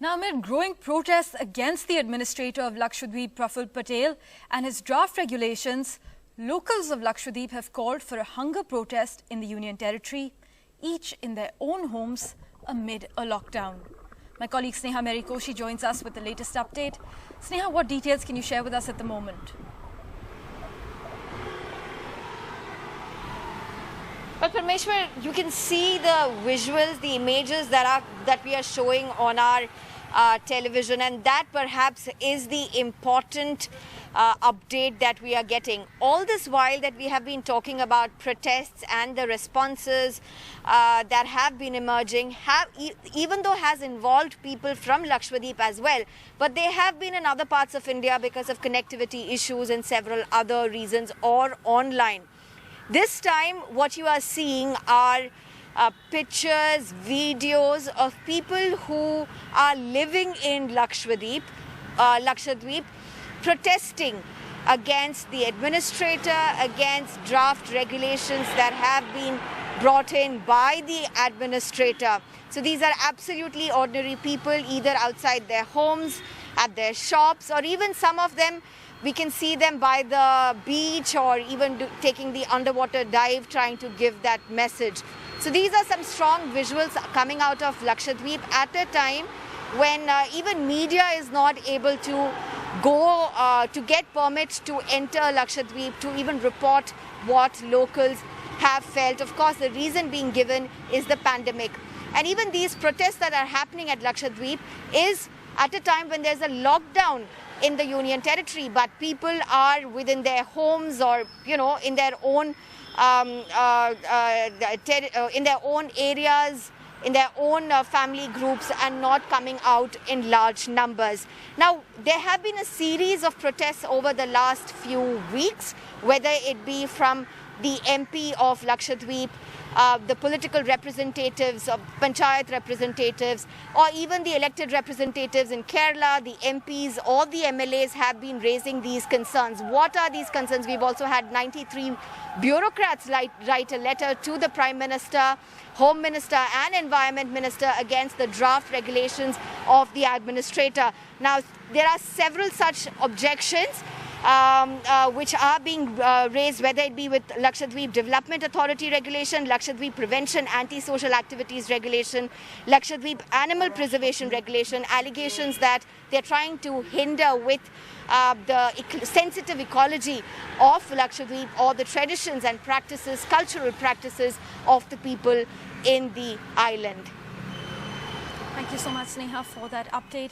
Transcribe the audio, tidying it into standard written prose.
Now, amid growing protests against the administrator of Lakshadweep, Praful Patel, and his draft regulations, locals of Lakshadweep have called for a hunger protest in the Union Territory, each in their own homes amid a lockdown. My colleague Sneha Merikoshi joins us with the latest update. Sneha, what details can you share with us at the moment? But Parmeshwar, you can see the visuals, the images that we are showing on our television, and that perhaps is the important update that we are getting. All this while that we have been talking about protests and the responses that have been emerging, even though has involved people from Lakshadweep as well, but they have been in other parts of India because of connectivity issues and several other reasons, or online. This time, what you are seeing are pictures, videos of people who are living in Lakshadweep, protesting against the administrator, against draft regulations that have been brought in by the administrator. So these are absolutely ordinary people, either outside their homes, at their shops, or even some of them we can see them by the beach, or even taking the underwater dive, trying to give that message. So these are some strong visuals coming out of Lakshadweep at a time when even media is not able to go to get permits to enter Lakshadweep, to even report what locals have felt. Of course, the reason being given is the pandemic. And even these protests that are happening at Lakshadweep is at a time when there's a lockdown in the Union Territory, but people are within their homes, or in their own areas, in their own family groups, and not coming out in large numbers. Now, there have been a series of protests over the last few weeks, whether it be from the MP of Lakshadweep, the political representatives, of panchayat representatives, or even the elected representatives in Kerala, the MPs or the MLAs have been raising these concerns. What are these concerns? We've also had 93 bureaucrats write a letter to the Prime Minister, Home Minister and Environment Minister against the draft regulations of the administrator. Now, there are several such objections which are being raised, whether it be with Lakshadweep Development Authority regulation, Lakshadweep Prevention Anti-Social Activities regulation, Lakshadweep Animal Preservation regulation, allegations that they're trying to hinder with the sensitive ecology of Lakshadweep, or the traditions and practices, cultural practices of the people in the island. Thank you so much, Sneha, for that update.